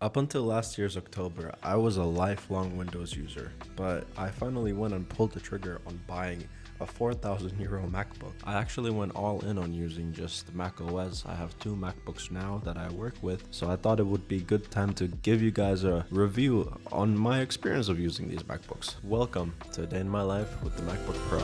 Up until last year's October, I was a lifelong Windows user, but I finally went and pulled the trigger on buying a 4,000 euro MacBook. I actually went all in on using just macOS. I have two MacBooks now that I work with, so I thought it would be a good time to give you guys a review on my experience of using these MacBooks. Welcome to a day in my life with the MacBook Pro.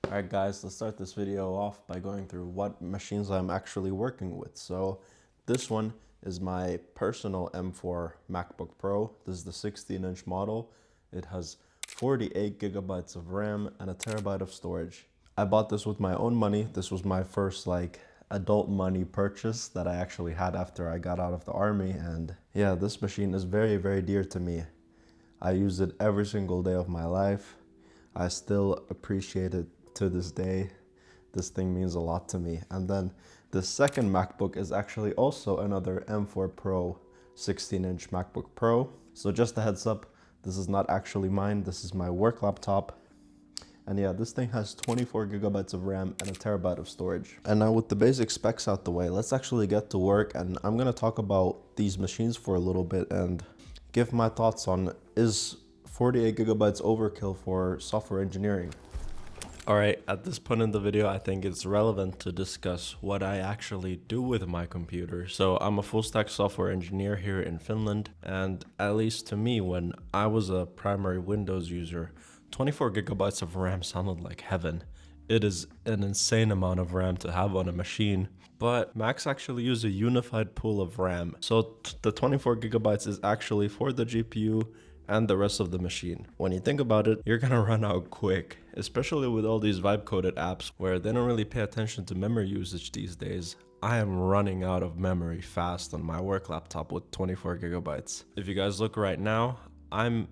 Alright guys, let's start this video off by going through what machines I'm actually working with. So this one is my personal M4 MacBook Pro. This is the 16-inch model. It has 48 gigabytes of RAM and a terabyte of storage. I bought this with my own money. This was my first adult money purchase that I actually had after I got out of the army, and yeah, this machine is very, very dear to me. I use it every single day of my life. I still appreciate it to this day. This thing means a lot to me. And then the second MacBook is actually also another M4 Pro 16-inch MacBook Pro. So just a heads up, this is not actually mine. This is my work laptop. And yeah, this thing has 24 gigabytes of RAM and a terabyte of storage. And now with the basic specs out the way, let's actually get to work. And I'm gonna talk about these machines for a little bit and give my thoughts on, is 48 gigabytes overkill for software engineering? Alright, at this point in the video, I think it's relevant to discuss what I actually do with my computer. So I'm a full stack software engineer here in Finland, and at least to me, when I was a primary Windows user, 24 gigabytes of RAM sounded like heaven. It is an insane amount of RAM to have on a machine, but Macs actually use a unified pool of RAM. So the 24 gigabytes is actually for the GPU and the rest of the machine. When you think about it, you're gonna run out quick, especially with all these vibe-coded apps where they don't really pay attention to memory usage these days. I am running out of memory fast on my work laptop with 24 gigabytes. If you guys look right now, I'm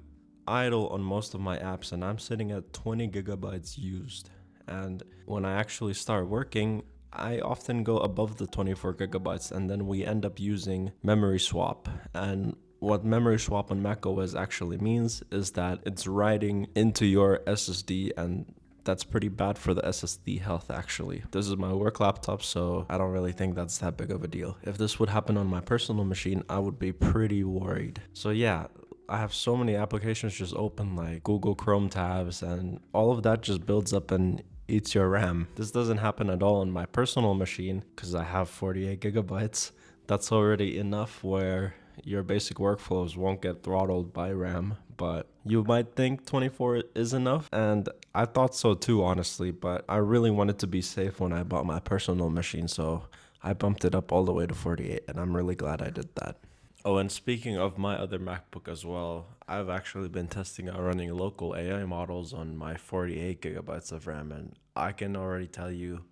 idle on most of my apps and I'm sitting at 20 gigabytes used. And when I actually start working, I often go above the 24 gigabytes and then we end up using memory swap. And what memory swap on macOS actually means is that it's writing into your SSD, and that's pretty bad for the SSD health actually. This is my work laptop, so I don't really think that's that big of a deal. If this would happen on my personal machine, I would be pretty worried. So yeah, I have so many applications just open, like Google Chrome tabs, and all of that just builds up and eats your RAM. This doesn't happen at all on my personal machine because I have 48 gigabytes. That's already enough where your basic workflows won't get throttled by RAM, but you might think 24 is enough, and I thought so too, honestly, but I really wanted to be safe when I bought my personal machine, so I bumped it up all the way to 48, and I'm really glad I did that. Oh, and speaking of my other MacBook as well, I've actually been testing out running local AI models on my 48 gigabytes of RAM, and I can already tell you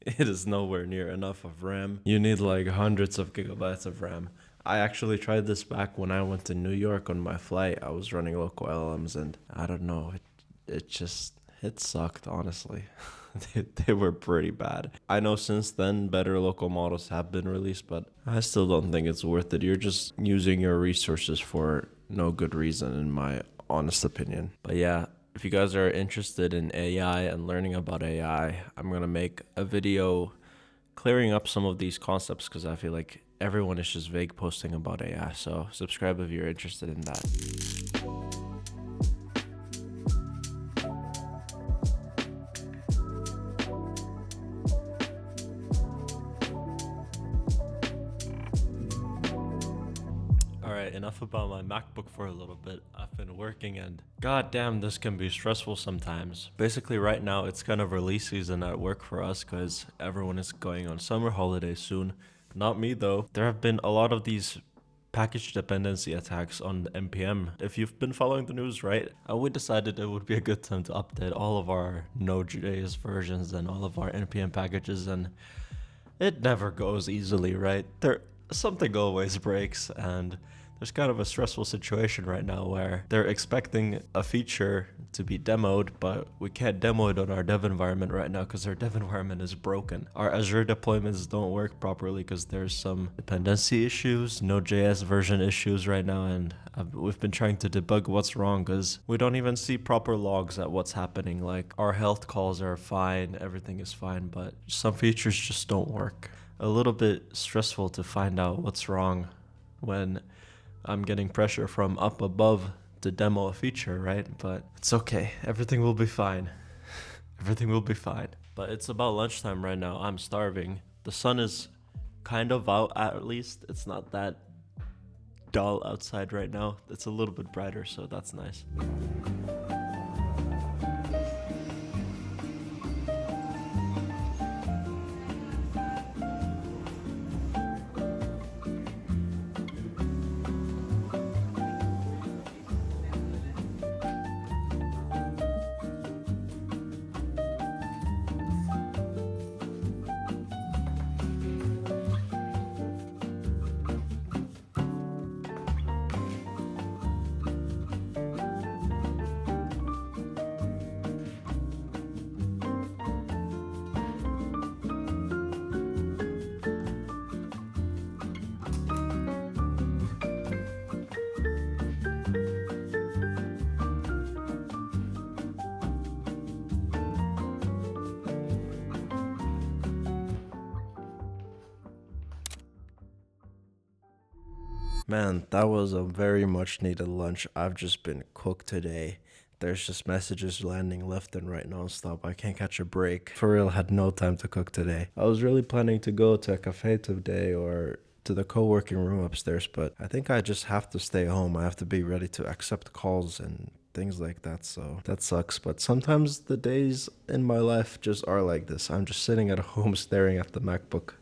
it is nowhere near enough of RAM. You need like hundreds of gigabytes of RAM. I actually tried this back when I went to New York on my flight. I was running local LLMs and I don't know, it sucked, honestly. They were pretty bad. I know since then better local models have been released, but I still don't think it's worth it. You're just using your resources for no good reason, in my honest opinion. But yeah, if you guys are interested in AI and learning about AI, I'm gonna make a video clearing up some of these concepts because I feel like everyone is just vague posting about AI. So subscribe if you're interested in that. Alright, enough about my MacBook for a little bit. I've been working and goddamn, this can be stressful sometimes. Basically right now it's kind of release season at work for us because everyone is going on summer holidays soon. Not me though. There have been a lot of these package dependency attacks on npm. If you've been following the news, right? We decided it would be a good time to update all of our Node.js versions and all of our npm packages, and it never goes easily, right? Something always breaks, and there's kind of a stressful situation right now where they're expecting a feature to be demoed, but we can't demo it on our dev environment right now because our dev environment is broken. Our Azure deployments don't work properly because there's some dependency issues, Node.js version issues right now, and we've been trying to debug what's wrong because we don't even see proper logs at what's happening. Like, our health calls are fine, everything is fine, but some features just don't work. A little bit stressful to find out what's wrong when I'm getting pressure from up above to demo a feature, right? But it's okay. Everything will be fine. Everything will be fine. But it's about lunchtime right now. I'm starving. The sun is kind of out, at least. It's not that dull outside right now. It's a little bit brighter, so that's nice. Man, that was a very much needed lunch. I've just been cooked today. There's just messages landing left and right nonstop. I can't catch a break. For real, had no time to cook today. I was really planning to go to a cafe today or to the co-working room upstairs, but I think I just have to stay home. I have to be ready to accept calls and things like that, so that sucks. But sometimes the days in my life just are like this. I'm just sitting at home staring at the MacBook,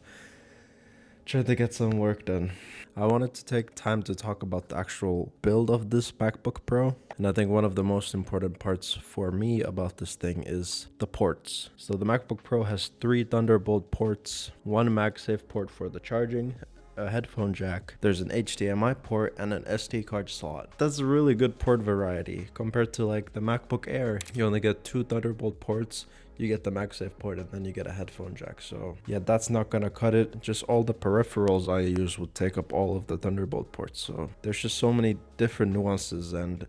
trying to get some work done. I wanted to take time to talk about the actual build of this MacBook Pro. And I think one of the most important parts for me about this thing is the ports. So the MacBook Pro has 3 Thunderbolt ports, 1 MagSafe port for the charging, a headphone jack, there's an HDMI port, and an SD card slot. That's a really good port variety compared to like the MacBook Air. You only get 2 Thunderbolt ports, you get the MagSafe port, and then you get a headphone jack. So yeah, that's not gonna cut it. Just all the peripherals I use would take up all of the Thunderbolt ports. So there's just so many different nuances, and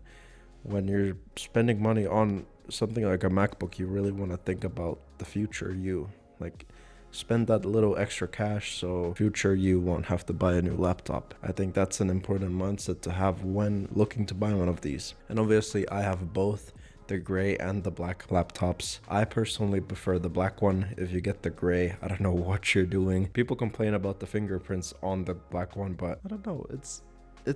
when you're spending money on something like a MacBook, you really want to think about the future you. Like, spend that little extra cash so future you won't have to buy a new laptop. I think that's an important mindset to have when looking to buy one of these. And obviously I have both the gray and the black laptops. I personally prefer the black one. If you get the gray, I don't know what you're doing. People complain about the fingerprints on the black one, but I don't know, it's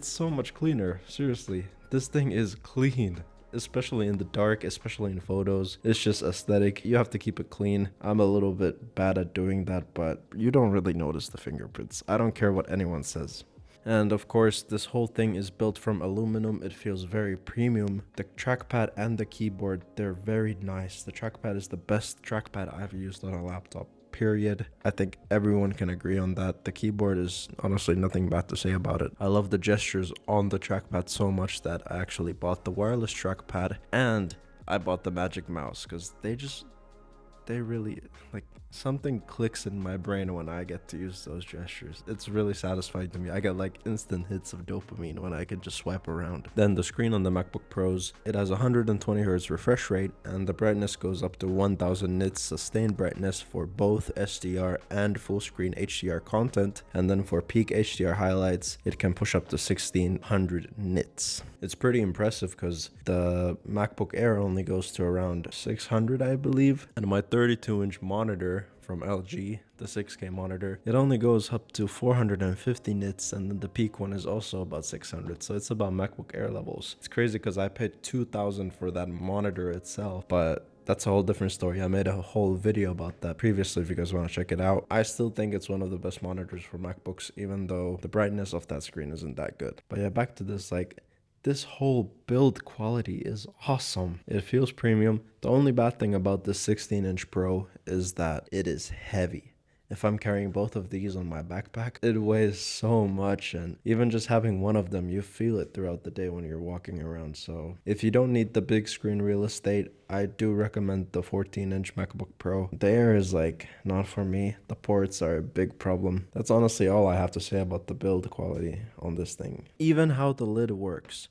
so much cleaner. Seriously, this thing is clean, especially in the dark, especially in photos. It's just aesthetic. You have to keep it clean. I'm a little bit bad at doing that, but you don't really notice the fingerprints. I don't care what anyone says. And of course, this whole thing is built from aluminum. It feels very premium. The trackpad and the keyboard, they're very nice. The trackpad is the best trackpad I've used on a laptop, period. I think everyone can agree on that. The keyboard is honestly nothing bad to say about it. I love the gestures on the trackpad so much that I actually bought the wireless trackpad and I bought the Magic Mouse because they really, like, something clicks in my brain when I get to use those gestures. It's really satisfying to me. I get like instant hits of dopamine when I can just swipe around. Then the screen on the MacBook Pros, it has 120 Hz refresh rate and the brightness goes up to 1000 nits sustained brightness for both SDR and full screen HDR content. And then for peak HDR highlights, it can push up to 1600 nits. It's pretty impressive because the MacBook Air only goes to around 600, I believe. And my 32-inch monitor from LG, the 6K monitor. It only goes up to 450 nits, and then the peak one is also about 600. So it's about MacBook Air levels. It's crazy because I paid $2,000 for that monitor itself, but that's a whole different story. I made a whole video about that previously if you guys want to check it out. I still think it's one of the best monitors for MacBooks, even though the brightness of that screen isn't that good. But yeah, back to this, like, this whole build quality is awesome. It feels premium. The only bad thing about this 16-inch Pro is that it is heavy. If I'm carrying both of these on my backpack, it weighs so much, and even just having one of them, you feel it throughout the day when you're walking around. So if you don't need the big screen real estate, I do recommend the 14-inch MacBook Pro. The Air is like not for me. The ports are a big problem. That's honestly all I have to say about the build quality on this thing. Even how the lid works.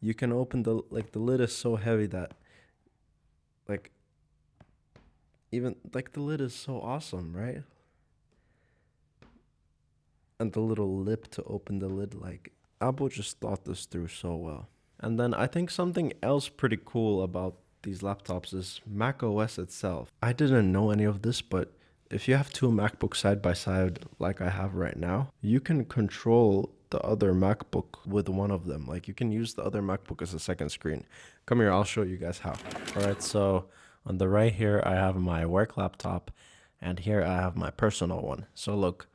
You can open the lid is so heavy that even the lid is so awesome, right? And the little lip to open the lid, Apple just thought this through so well. And then I think something else pretty cool about these laptops is macOS itself. I didn't know any of this, but if you have two MacBooks side by side like I have right now, you can control the other MacBook with one of them. Like, you can use the other MacBook as a second screen. Come here, I'll show you guys how. All right, so on the right here, I have my work laptop, and here I have my personal one. So look,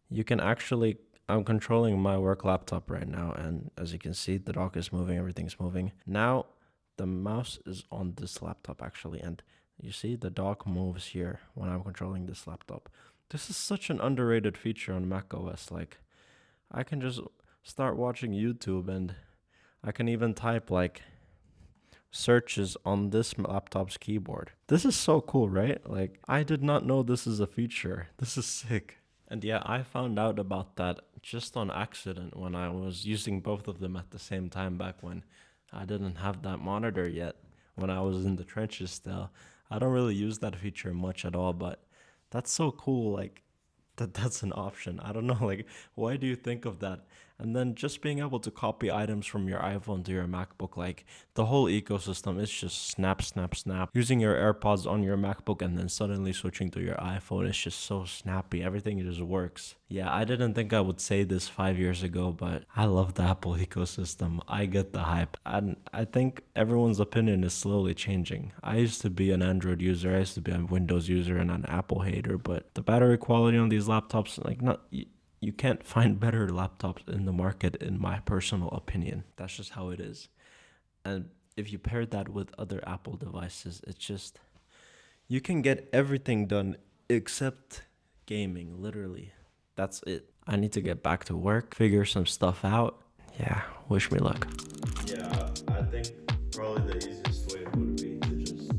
you can actually, I'm controlling my work laptop right now, and as you can see, the dock is moving, everything's moving. Now, the mouse is on this laptop actually, and you see the dock moves here when I'm controlling this laptop. This is such an underrated feature on macOS. Like, I can just start watching YouTube, and I can even type searches on this laptop's keyboard. This is so cool, right? Like, I did not know this is a feature. This is sick. And yeah, I found out about that just on accident when I was using both of them at the same time back when I didn't have that monitor yet, when I was in the trenches still. I don't really use that feature much at all, but that's so cool, like, that's an option. I don't know, why do you think of that? And then just being able to copy items from your iPhone to your MacBook, the whole ecosystem is just snap, snap, snap. Using your AirPods on your MacBook and then suddenly switching to your iPhone is just so snappy. Everything just works. Yeah, I didn't think I would say this 5 years ago, but I love the Apple ecosystem. I get the hype. And I think everyone's opinion is slowly changing. I used to be an Android user, I used to be a Windows user and an Apple hater, but the battery quality on these laptops, you can't find better laptops in the market, in my personal opinion. That's just how it is. And if you pair that with other Apple devices, it's just, you can get everything done except gaming, literally. That's it. I need to get back to work, figure some stuff out. Yeah, wish me luck. Yeah, I think probably the easiest way would be to just...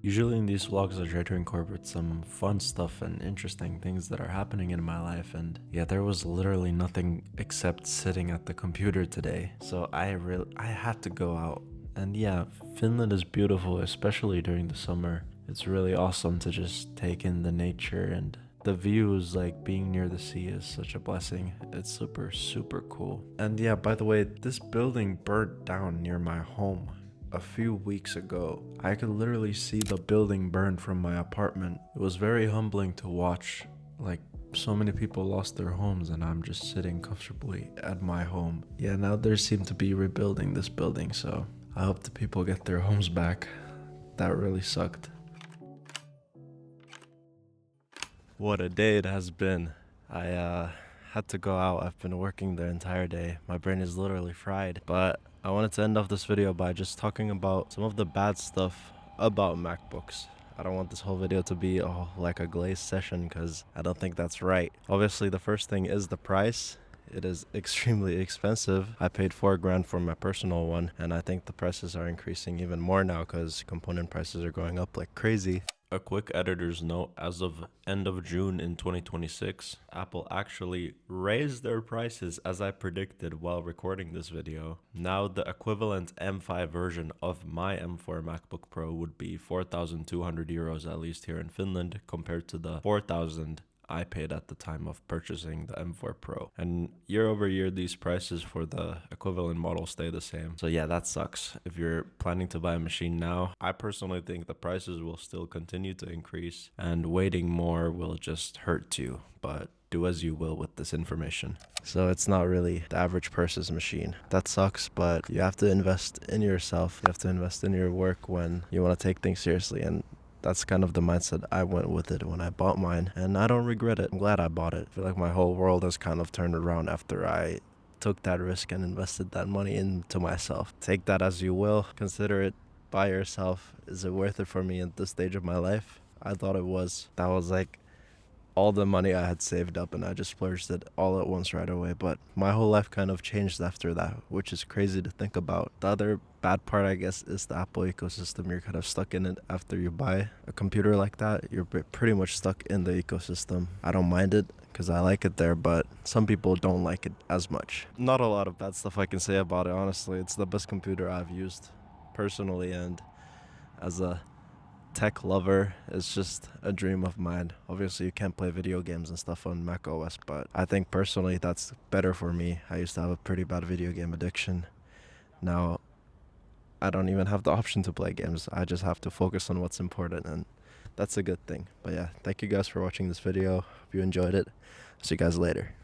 Usually in these vlogs I try to incorporate some fun stuff and interesting things that are happening in my life, and yeah, there was literally nothing except sitting at the computer today. So I had to go out. And yeah, Finland is beautiful, especially during the summer. It's really awesome to just take in the nature, and the views, being near the sea is such a blessing. It's super, super cool. And yeah, by the way, this building burnt down near my home a few weeks ago. I could literally see the building burn from my apartment. It was very humbling to watch, So many people lost their homes and I'm just sitting comfortably at my home. Yeah, now they seem to be rebuilding this building, so I hope the people get their homes back. That really sucked. What a day it has been. I had to go out. I've been working the entire day. My brain is literally fried. But I wanted to end off this video by just talking about some of the bad stuff about MacBooks. I don't want this whole video to be like a glazed session because I don't think that's right. Obviously, the first thing is the price. It is extremely expensive. I paid $4 grand for my personal one, and I think the prices are increasing even more now because component prices are going up like crazy. A quick editor's note, as of end of June in 2026, Apple actually raised their prices as I predicted while recording this video. Now the equivalent M5 version of my M4 MacBook Pro would be 4,200 euros, at least here in Finland, compared to the 4,000 I paid at the time of purchasing the M4 Pro. And year over year, these prices for the equivalent model stay the same. So yeah, that sucks. If you're planning to buy a machine now, I personally think the prices will still continue to increase and waiting more will just hurt you. But do as you will with this information. So it's not really the average person's machine. That sucks, but you have to invest in yourself. You have to invest in your work when you want to take things seriously. And that's kind of the mindset I went with it when I bought mine, and I don't regret it. I'm glad I bought it. I feel like my whole world has kind of turned around after I took that risk and invested that money into myself. Take that as you will. Consider it by yourself. Is it worth it for me at this stage of my life? I thought it was. That was like all the money I had saved up and I just splurged it all at once right away. But my whole life kind of changed after that, which is crazy to think about. The other bad part, I guess, is the Apple ecosystem. You're kind of stuck in it after you buy a computer like that. You're pretty much stuck in the ecosystem. I don't mind it because I like it there, but some people don't like it as much. Not a lot of bad stuff I can say about it, honestly. It's the best computer I've used personally, and as a tech lover, it's just a dream of mine. Obviously, you can't play video games and stuff on macOS, but I think personally that's better for me. I used to have a pretty bad video game addiction. Now, I don't even have the option to play games. I just have to focus on what's important, and that's a good thing. But yeah, thank you guys for watching this video. Hope you enjoyed it. See you guys later.